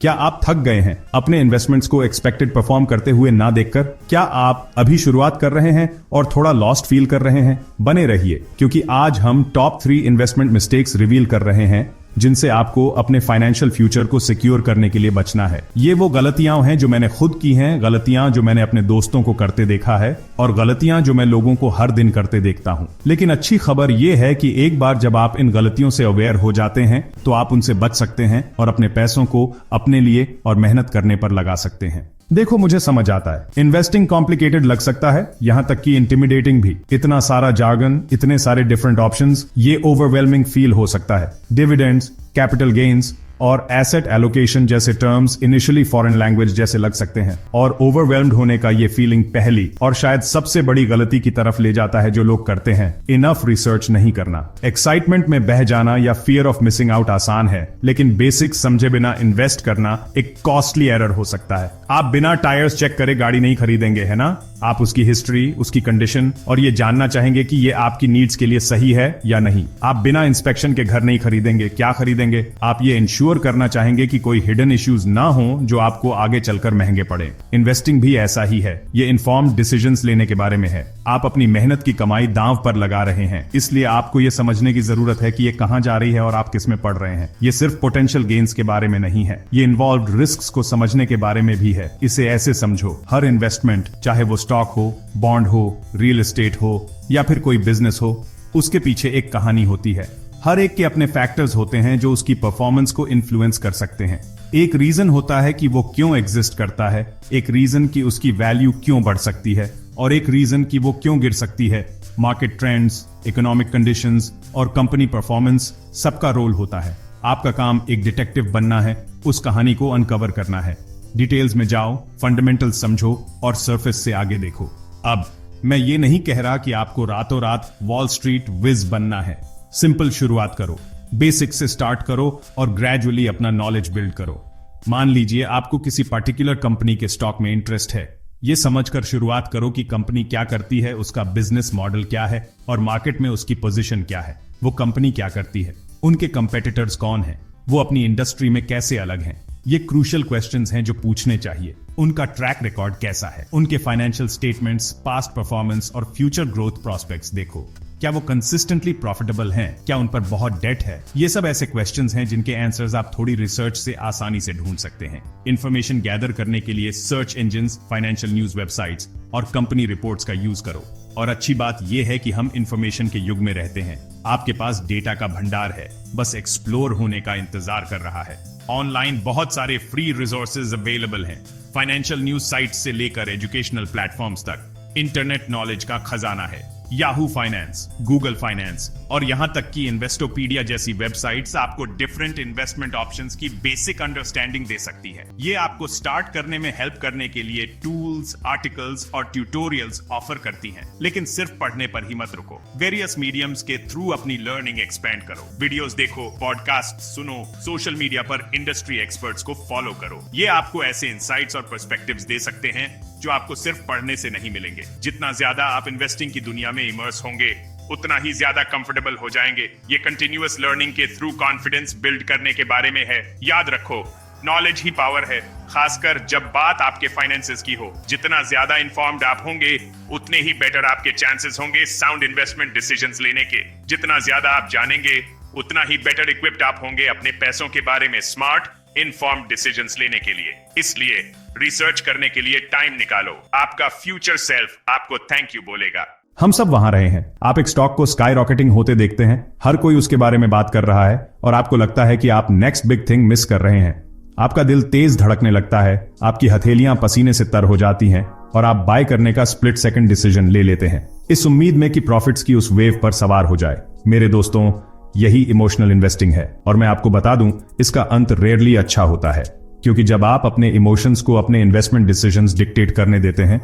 क्या आप थक गए हैं अपने इन्वेस्टमेंट्स को एक्सपेक्टेड परफॉर्म करते हुए ना देखकर? क्या आप अभी शुरुआत कर रहे हैं और थोड़ा लॉस्ट फील कर रहे हैं? बने रहिए, क्योंकि आज हम टॉप 3 इन्वेस्टमेंट मिस्टेक्स रिवील कर रहे हैं जिनसे आपको अपने फाइनेंशियल फ्यूचर को सिक्योर करने के लिए बचना है। ये वो गलतियां हैं जो मैंने खुद की हैं, गलतियां जो मैंने अपने दोस्तों को करते देखा है और गलतियां जो मैं लोगों को हर दिन करते देखता हूं। लेकिन अच्छी खबर यह है कि एक बार जब आप इन गलतियों से अवेयर हो जाते हैं तो आप उनसे बच सकते हैं और अपने पैसों को अपने लिए और मेहनत करने पर लगा सकते हैं। देखो, मुझे समझ आता है इन्वेस्टिंग कॉम्प्लिकेटेड लग सकता है, यहां तक कि इंटिमिडेटिंग भी। इतना सारा जार्गन, इतने सारे डिफरेंट ऑप्शंस, ये ओवरवेलमिंग फील हो सकता है। डिविडेंड्स, कैपिटल गेन्स और एसेट एलोकेशन जैसे टर्म्स इनिशियली फॉरेन लैंग्वेज जैसे लग सकते हैं और ओवरवेल्म्ड होने का ये फीलिंग पहली और शायद सबसे बड़ी गलती की तरफ ले जाता है जो लोग करते हैं, इनफ रिसर्च नहीं करना। एक्साइटमेंट में बह जाना या फियर ऑफ मिसिंग आउट आसान है, लेकिन बेसिक्स समझे बिना इन्वेस्ट करना एक कॉस्टली एरर हो सकता है। आप बिना टायर्स चेक करे गाड़ी नहीं खरीदेंगे, है ना? आप उसकी हिस्ट्री, उसकी कंडीशन और ये जानना चाहेंगे कि ये आपकी नीड्स के लिए सही है या नहीं। आप बिना इंस्पेक्शन के घर नहीं खरीदेंगे। क्या खरीदेंगे? आप ये इंश्योर करना चाहेंगे कि कोई हिडन इश्यूज ना हो जो आपको आगे चलकर महंगे पड़े। इन्वेस्टिंग भी ऐसा ही है, ये इन्फॉर्म्ड डिसीजंस लेने के बारे में है। आप अपनी मेहनत की कमाई दांव पर लगा रहे हैं, इसलिए आपको ये समझने की जरूरत है कि ये कहां जा रही है और आप किस में पड़ रहे हैं। ये सिर्फ पोटेंशियल गेन्स के बारे में नहीं है, ये इन्वॉल्व्ड रिस्क्स को समझने के बारे में भी है। इसे ऐसे समझो, हर इन्वेस्टमेंट, चाहे वो स्टॉक हो, बॉन्ड हो, रियल एस्टेट हो या फिर कोई बिजनेस हो, उसके पीछे एक कहानी होती है। हर एक के अपने फैक्टर्स होते हैं जो उसकी परफॉर्मेंस को इन्फ्लुएंस कर सकते हैं। एक रीजन होता है कि वो क्यों एग्जिस्ट करता है, एक रीजन कि उसकी वैल्यू क्यों बढ़ सकती है और एक रीजन कि वो क्यों गिर सकती है। मार्केट ट्रेंड्स, इकोनॉमिक कंडीशंस और कंपनी परफॉर्मेंस, सबका रोल होता है। आपका काम एक डिटेक्टिव बनना है, उस कहानी को अनकवर करना है। डिटेल्स में जाओ, फंडामेंटल्स समझो और सरफेस से आगे देखो। अब मैं ये नहीं कह रहा कि आपको रातों रात वॉल स्ट्रीट विज बनना है। सिंपल शुरुआत करो, बेसिक से स्टार्ट करो और ग्रेजुअली अपना नॉलेज बिल्ड करो। मान लीजिए आपको किसी पर्टिकुलर कंपनी के स्टॉक में इंटरेस्ट है। ये समझकर शुरुआत करो कि कंपनी क्या करती है, उसका बिजनेस मॉडल क्या है और मार्केट में उसकी पोजीशन क्या है। वो कंपनी क्या करती है, उनके कंपेटिटर्स कौन हैं, वो अपनी इंडस्ट्री में कैसे अलग हैं। ये क्रूशियल क्वेश्चंस हैं जो पूछने चाहिए। उनका ट्रैक रिकॉर्ड कैसा है, उनके फाइनेंशियल स्टेटमेंट्स, पास्ट परफॉर्मेंस और फ्यूचर ग्रोथ प्रोस्पेक्ट्स देखो। क्या वो कंसिस्टेंटली प्रॉफिटेबल हैं? क्या उन पर बहुत डेट है? ये सब ऐसे क्वेश्चंस हैं जिनके आंसर्स आप थोड़ी रिसर्च से आसानी से ढूंढ सकते हैं। इंफॉर्मेशन गैदर करने के लिए search engines, financial news websites और कंपनी रिपोर्ट्स का यूज करो। और अच्छी बात यह है कि हम इंफॉर्मेशन के युग में रहते हैं। आपके पास डेटा का भंडार है, बस एक्सप्लोर होने का इंतजार कर रहा है। ऑनलाइन बहुत सारे फ्री रिसोर्सेज अवेलेबल हैं, फाइनेंशियल न्यूज साइट्स से लेकर एजुकेशनल प्लेटफॉर्म्स तक। इंटरनेट नॉलेज का खजाना है। याहू फाइनेंस, गूगल फाइनेंस और यहां तक कि इन्वेस्टोपीडिया जैसी वेबसाइट्स आपको डिफरेंट इन्वेस्टमेंट ऑप्शंस की बेसिक अंडरस्टैंडिंग दे सकती है। ये आपको स्टार्ट करने में हेल्प करने के लिए टूल्स, आर्टिकल्स और ट्यूटोरियल्स ऑफर करती हैं। लेकिन सिर्फ पढ़ने पर ही मत रुको, वेरियस मीडियम्स के थ्रू अपनी लर्निंग एक्सपेंड करो। वीडियोस देखो, पॉडकास्ट सुनो, सोशल मीडिया पर इंडस्ट्री एक्सपर्ट्स को फॉलो करो। ये आपको ऐसे इंसाइट्स और पर्सपेक्टिव्स दे सकते हैं जो आपको सिर्फ पढ़ने से नहीं मिलेंगे। जितना ज्यादा आप इन्वेस्टिंग की दुनिया में इमर्स होंगे, उतना ही ज्यादा कंफर्टेबल हो जाएंगे। ये कंटिन्यूअस लर्निंग के थ्रू कॉन्फिडेंस बिल्ड करने के बारे में है। याद रखो, नॉलेज ही पावर है, खासकर जब बात आपके फाइनेंसेस की हो। जितना ज्यादा इन्फॉर्म्ड आप होंगे, उतने ही बेटर आपके चांसेस होंगे साउंड इन्वेस्टमेंट डिसीजंस लेने के। जितना ज्यादा आप जानेंगे, उतना ही बेटर इक्विप्ड आप होंगे अपने पैसों के बारे में स्मार्ट इन्फॉर्म्ड डिसीजंस लेने के लिए। इसलिए रिसर्च करने के लिए टाइम निकालो। आपका फ्यूचर सेल्फ आपको थैंक यू बोलेगा। हम सब वहां रहे हैं। आप एक स्टॉक को स्काई रॉकेटिंग होते देखते हैं, हर कोई उसके बारे में बात कर रहा है और आपको लगता है कि आप नेक्स्ट बिग थिंग मिस कर रहे हैं। आपका दिल तेज धड़कने लगता है, आपकी हथेलियां पसीने से तर हो जाती हैं और आप बाय करने का स्प्लिट सेकंड डिसीजन ले लेते हैं, इस उम्मीद में कि प्रॉफिट्स की उस वेव पर सवार हो जाए। मेरे दोस्तों, यही इमोशनल इन्वेस्टिंग है और मैं आपको बता दूं, इसका अंत रेयरली अच्छा होता है, क्योंकि जब आप अपने इमोशंस को अपने इन्वेस्टमेंट डिसीजंस डिक्टेट करने देते हैं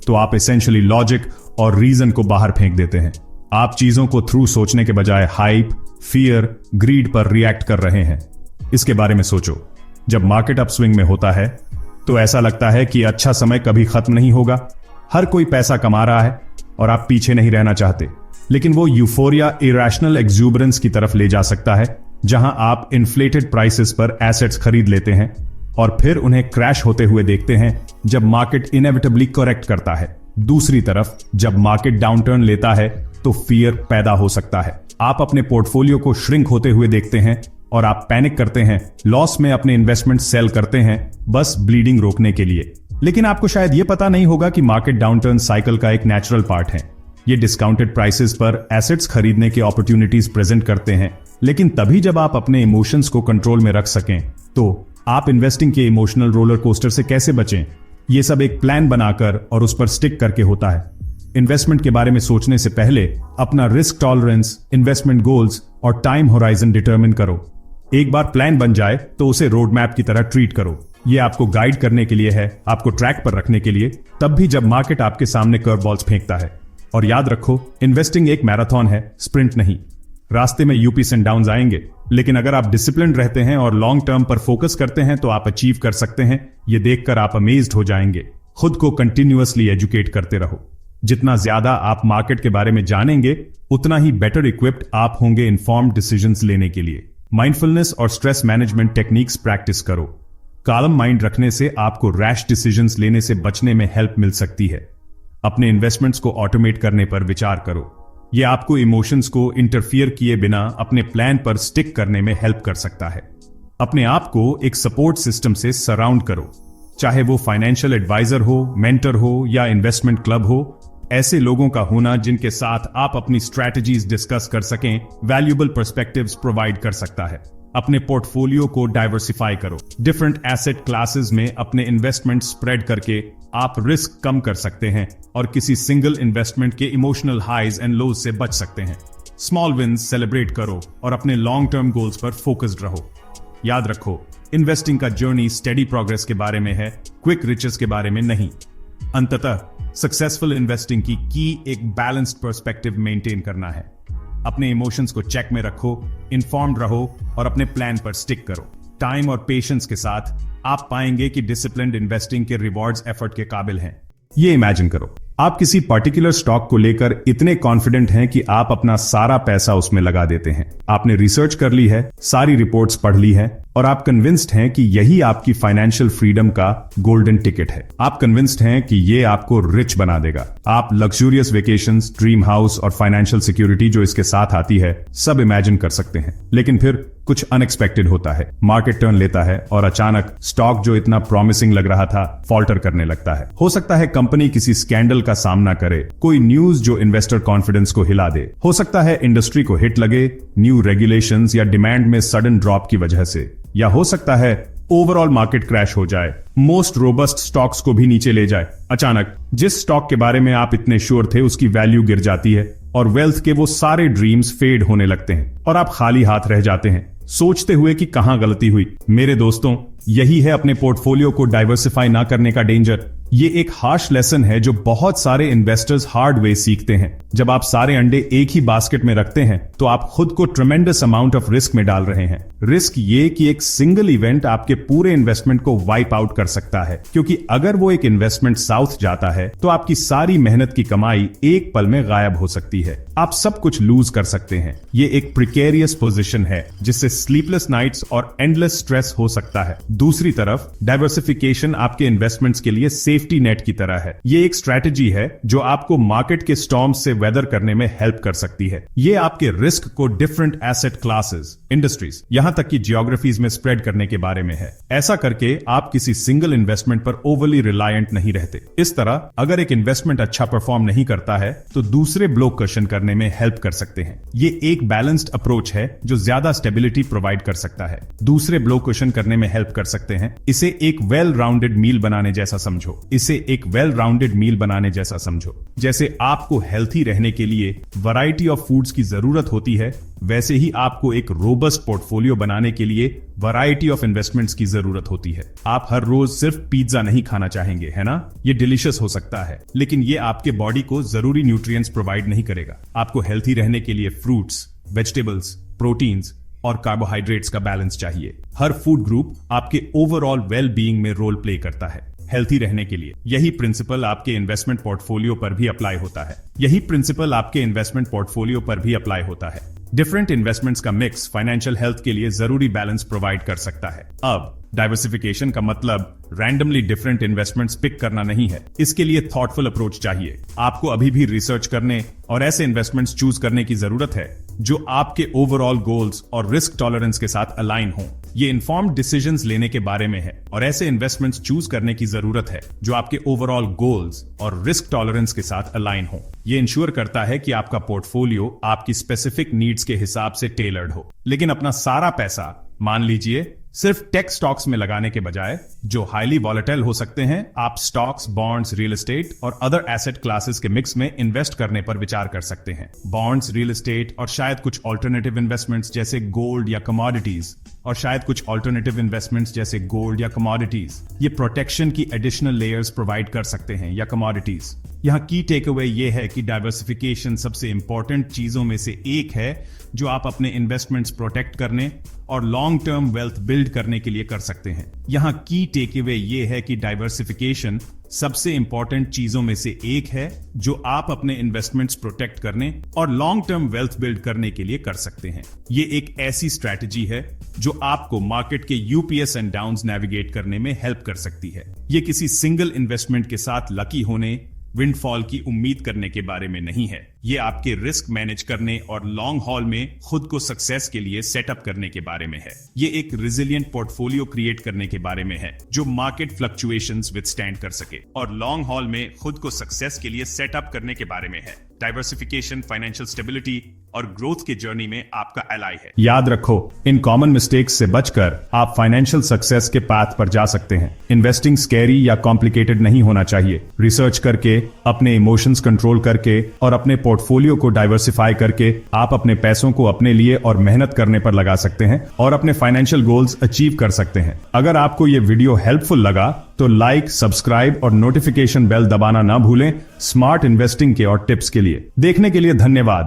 तो आप एसेंशियली लॉजिक और रीजन को बाहर फेंक देते हैं। आप चीजों को थ्रू सोचने के बजाय हाइप, फियर, ग्रीड पर रिएक्ट कर रहे हैं। इसके बारे में सोचो, जब मार्केट अपस्विंग में होता है तो ऐसा लगता है कि अच्छा समय कभी खत्म नहीं होगा, हर कोई पैसा कमा रहा है और आप पीछे नहीं रहना चाहते। लेकिन वो यूफोरिया इरेशनल एक्सूबरेंस की तरफ ले जा सकता है, जहां आप इन्फ्लेटेड प्राइसेस पर एसेट्स खरीद लेते हैं और फिर उन्हें क्रैश होते हुए देखते हैं जब मार्केट इनएविटेबली करेक्ट करता है। दूसरी तरफ जब मार्केट डाउनटर्न लेता है तो फियर पैदा हो सकता है। आप अपने पोर्टफोलियो को श्रिंक होते हुए देखते हैं और आप पैनिक करते हैं, लॉस में अपने इन्वेस्टमेंट सेल करते हैं बस ब्लीडिंग रोकने के लिए। लेकिन आपको शायद यह पता नहीं होगा कि मार्केट डाउनटर्न साइकिल का एक नेचुरल पार्ट है। ये डिस्काउंटेड प्राइसेस पर एसेट्स खरीदने के अपॉर्चुनिटीज प्रेजेंट करते हैं, लेकिन तभी जब आप अपने इमोशंस को कंट्रोल में रख सकें। तो आप इन्वेस्टिंग के इमोशनल रोलर कोस्टर से कैसे बचें? ये सब एक प्लान बनाकर और उस पर स्टिक करके होता है। इन्वेस्टमेंट के बारे में सोचने से पहले अपना रिस्क टॉलरेंस, इन्वेस्टमेंट गोल्स और टाइम होराइजन डिटरमिन करो। एक बार प्लान बन जाए तो उसे रोड मैप की तरह ट्रीट करो। ये आपको गाइड करने के लिए है, आपको ट्रैक पर रखने के लिए, तब भी जब मार्केट आपके सामने कर्व बॉल्स फेंकता है। और याद रखो, इन्वेस्टिंग एक मैराथन है, स्प्रिंट नहीं। रास्ते में यूपीस एंड डाउन्स आएंगे, लेकिन अगर आप डिसिप्लिन रहते हैं और लॉन्ग टर्म पर फोकस करते हैं तो आप अचीव कर सकते हैं। ये देखकर आप अमेज्ड हो जाएंगे। खुद को कंटिन्यूअसली एजुकेट करते रहो। जितना ज्यादा आप मार्केट के बारे में जानेंगे, उतना ही बेटर इक्विप्ड आप होंगे इन्फॉर्म्ड डिसीजंस लेने के लिए। माइंडफुलनेस और स्ट्रेस मैनेजमेंट टेक्निक्स प्रैक्टिस करो। कालम माइंड रखने से आपको रैश डिसीजंस लेने से बचने में हेल्प मिल सकती है। अपने इन्वेस्टमेंट्स को ऑटोमेट करने पर विचार करो। यह आपको इमोशंस को इंटरफियर किए बिना अपने प्लान पर स्टिक करने में हेल्प कर सकता है। अपने आप को एक सपोर्ट सिस्टम से सराउंड करो, चाहे वो फाइनेंशियल एडवाइजर हो, मेंटर हो या इन्वेस्टमेंट क्लब हो। ऐसे लोगों का होना जिनके साथ आप अपनी स्ट्रैटेजीज डिस्कस कर सकें, वैल्यूएबल पर्सपेक्टिव्स प्रोवाइड कर सकता है। अपने पोर्टफोलियो को डाइवर्सिफाई करो। डिफरेंट एसेट क्लासेस में अपने इन्वेस्टमेंट स्प्रेड करके आप रिस्क कम कर सकते हैं और किसी सिंगल इन्वेस्टमेंट के इमोशनल हाइज एंड लोज से बच सकते हैं। स्मॉल विन्स सेलिब्रेट करो और अपने लॉन्ग टर्म गोल्स पर फोकस्ड रहो। याद रखो, इन्वेस्टिंग का जर्नी स्टेडी प्रोग्रेस के बारे में है, क्विक रिचेस के बारे में नहीं। अंततः सक्सेसफुल इन्वेस्टिंग की एक बैलेंस्ड पर्सपेक्टिव मेंटेन करना है। अपने इमोशंस को चेक में रखो, इन्फॉर्म्ड रहो और अपने प्लान पर स्टिक करो। टाइम और पेशेंस के साथ आप पाएंगे कि डिसिप्लिन्ड इन्वेस्टिंग के रिवॉर्ड्स एफर्ट के काबिल हैं। ये इमेजिन करो, आप किसी पर्टिकुलर स्टॉक को लेकर इतने कॉन्फिडेंट हैं कि आप अपना सारा पैसा उसमें लगा देते हैं। आपने रिसर्च कर ली है, सारी रिपोर्ट्स पढ़ ली है और आप कन्विंस्ड हैं कि यही आपकी फाइनेंशियल फ्रीडम का गोल्डन टिकट है। आप कन्विंस्ड हैं कि ये आपको रिच बना देगा। आप लग्जूरियस वेकेशंस, ड्रीम हाउस और फाइनेंशियल सिक्योरिटी जो इसके साथ आती है सब इमेजिन कर सकते हैं। लेकिन फिर कुछ अनएक्सपेक्टेड होता है। मार्केट टर्न लेता है और अचानक स्टॉक जो इतना प्रॉमिसिंग लग रहा था फॉल्टर करने लगता है। हो सकता है कंपनी किसी स्कैंडल का सामना करे, कोई न्यूज जो इन्वेस्टर कॉन्फिडेंस को हिला दे। हो सकता है इंडस्ट्री को हिट लगे, न्यू रेगुलेशंस या डिमांड में सडन ड्रॉप की वजह से, या हो सकता है ओवरऑल मार्केट क्रैश हो जाए, मोस्ट रोबस्ट स्टॉक्स को भी नीचे ले जाए। अचानक जिस स्टॉक के बारे में आप इतने श्योर थे उसकी वैल्यू गिर जाती है और वेल्थ के वो सारे ड्रीम्स फेड होने लगते हैं और आप खाली हाथ रह जाते हैं, सोचते हुए कि कहां गलती हुई। मेरे दोस्तों, यही है अपने पोर्टफोलियो को डाइवर्सिफाई ना करने का डेंजर। ये एक हार्श लेसन है जो बहुत सारे इन्वेस्टर्स हार्ड वे सीखते हैं। जब आप सारे अंडे एक ही बास्केट में रखते हैं तो आप खुद को ट्रेमेंडस अमाउंट ऑफ रिस्क में डाल रहे हैं। रिस्क ये कि एक सिंगल इवेंट आपके पूरे इन्वेस्टमेंट को वाइप आउट कर सकता है, क्योंकि अगर वो एक इन्वेस्टमेंट साउथ जाता है तो आपकी सारी मेहनत की कमाई एक पल में गायब हो सकती है। आप सब कुछ लूज कर सकते हैं। ये एक प्रिकेरियस पोजीशन है जिससे स्लीपलेस नाइट्स और एंडलेस स्ट्रेस हो सकता है। दूसरी तरफ डाइवर्सिफिकेशन आपके इन्वेस्टमेंट्स के लिए सेफ्टी नेट की तरह है। ये एक स्ट्रेटेजी है जो आपको मार्केट के स्टॉर्म्स से वेदर करने में हेल्प कर सकती है। ये आपके रिस्क को डिफरेंट एसेट क्लासेस, इंडस्ट्रीज, यहां तक कि जियोग्राफीज में स्प्रेड करने के बारे में है। ऐसा करके आप किसी सिंगल इन्वेस्टमेंट पर ओवरली रिलायंट नहीं रहते। इस तरह अगर एक इन्वेस्टमेंट अच्छा परफॉर्म नहीं करता है तो दूसरे ब्लॉक क्वेश्चन करने में हेल्प कर सकते हैं। ये एक बैलेंस्ड अप्रोच है जो ज्यादा स्टेबिलिटी प्रोवाइड कर सकता है। दूसरे ब्लॉक क्वेश्चन करने में हेल्प कर सकते हैं। इसे एक वेल राउंडेड मील बनाने जैसा समझो। इसे एक वेल राउंडेड मील बनाने जैसा समझो। जैसे आपको हेल्थी रहने के लिए वैरायटी ऑफ फूड्स की जरूरत होती है, वैसे ही आपको एक रोबस्ट पोर्टफोलियो बनाने के लिए वैरायटी ऑफ इन्वेस्टमेंट्स की जरूरत होती है। आप हर रोज सिर्फ पिज्जा नहीं खाना चाहेंगे, है ना? ये डिलीशियस हो सकता है, लेकिन ये आपके बॉडी को जरूरी न्यूट्रिएंट्स प्रोवाइड नहीं करेगा। आपको हेल्थी रहने के लिए फ्रूट्स, वेजिटेबल्स, प्रोटीन्स और कार्बोहाइड्रेट्स का बैलेंस चाहिए। हर फूड ग्रुप आपके ओवरऑल वेल बीइंग में रोल प्ले करता है हेल्थी रहने के लिए। यही प्रिंसिपल आपके इन्वेस्टमेंट पोर्टफोलियो पर भी अप्लाई होता है। डिफरेंट इन्वेस्टमेंट्स का मिक्स फाइनेंशियल हेल्थ के लिए जरूरी बैलेंस प्रोवाइड कर सकता है। अब डाइवर्सिफिकेशन का मतलब रैंडमली डिफरेंट इन्वेस्टमेंट्स पिक करना नहीं है। इसके लिए थॉटफुल अप्रोच चाहिए। आपको अभी भी रिसर्च करने और ऐसे इन्वेस्टमेंट्स चूज करने की जरूरत है जो आपके ओवरऑल गोल्स और रिस्क टॉलरेंस के साथ अलाइन हो। ये इन्फॉर्म्ड डिसीजंस लेने के बारे में है और ऐसे इन्वेस्टमेंट्स चूज करने की जरूरत है जो आपके ओवरऑल गोल्स और रिस्क टॉलरेंस के साथ अलाइन हो। ये इंश्योर करता है कि आपका पोर्टफोलियो आपकी स्पेसिफिक नीड्स के हिसाब से टेलर्ड हो। लेकिन अपना सारा पैसा, मान लीजिए, सिर्फ टेक स्टॉक्स में लगाने के बजाय, जो हाईली वॉलेटाइल हो सकते हैं, आप स्टॉक्स, बॉन्ड्स, रियल एस्टेट और अदर एसेट क्लासेस के मिक्स में इन्वेस्ट करने पर विचार कर सकते हैं। बॉन्ड्स, रियल एस्टेट और शायद कुछ ऑल्टरनेटिव इन्वेस्टमेंट्स जैसे गोल्ड या कमोडिटीज ये प्रोटेक्शन की एडिशनल लेयर्स प्रोवाइड कर सकते हैं या कमोडिटीज। यहाँ की टेक अवे ये है कि डाइवर्सिफिकेशन सबसे इंपॉर्टेंट चीजों में से एक है जो आप अपने इन्वेस्टमेंट्स प्रोटेक्ट करने और लॉन्ग टर्म वेल्थ बिल्ड करने के लिए कर सकते हैं। यहाँ की टेक अवे ये है कि डाइवर्सिफिकेशन सबसे इंपॉर्टेंट चीजों में से एक है जो आप अपने इन्वेस्टमेंट्स प्रोटेक्ट करने और लॉन्ग टर्म वेल्थ बिल्ड करने के लिए कर सकते हैं। ये एक ऐसी स्ट्रैटेजी है जो आपको मार्केट के यूपीएस एंड डाउन्स नेविगेट करने में हेल्प कर सकती है। ये किसी सिंगल इन्वेस्टमेंट के साथ लकी होने, विंडफॉल की उम्मीद करने के बारे में नहीं है। ये आपके रिस्क मैनेज करने और लॉन्ग हॉल में खुद को सक्सेस के लिए सेटअप करने के बारे में है। ये एक रिजिलियंट पोर्टफोलियो क्रिएट करने के बारे में है जो मार्केट फ्लक्चुएशंस विथस्टैंड कर सके और लॉन्ग हॉल में खुद को सक्सेस के लिए सेटअप करने के बारे में है। डाइवर्सिफिकेशन फाइनेंशियल स्टेबिलिटी और ग्रोथ के जर्नी में आपका एलाई है। याद रखो, इन कॉमन मिस्टेक्स से बचकर आप फाइनेंशियल सक्सेस के पाथ पर जा सकते हैं। इन्वेस्टिंग स्कैरी या कॉम्प्लिकेटेड नहीं होना चाहिए। रिसर्च करके, अपने इमोशंस कंट्रोल करके और अपने पोर्टफोलियो को डाइवर्सिफाई करके आप अपने पैसों को अपने लिए और मेहनत करने पर लगा सकते हैं और अपने फाइनेंशियल गोल्स अचीव कर सकते हैं। अगर आपको ये वीडियो हेल्पफुल लगा तो लाइक, सब्सक्राइब और नोटिफिकेशन बेल दबाना ना भूलें स्मार्ट इन्वेस्टिंग के और टिप्स के लिए। देखने के लिए धन्यवाद।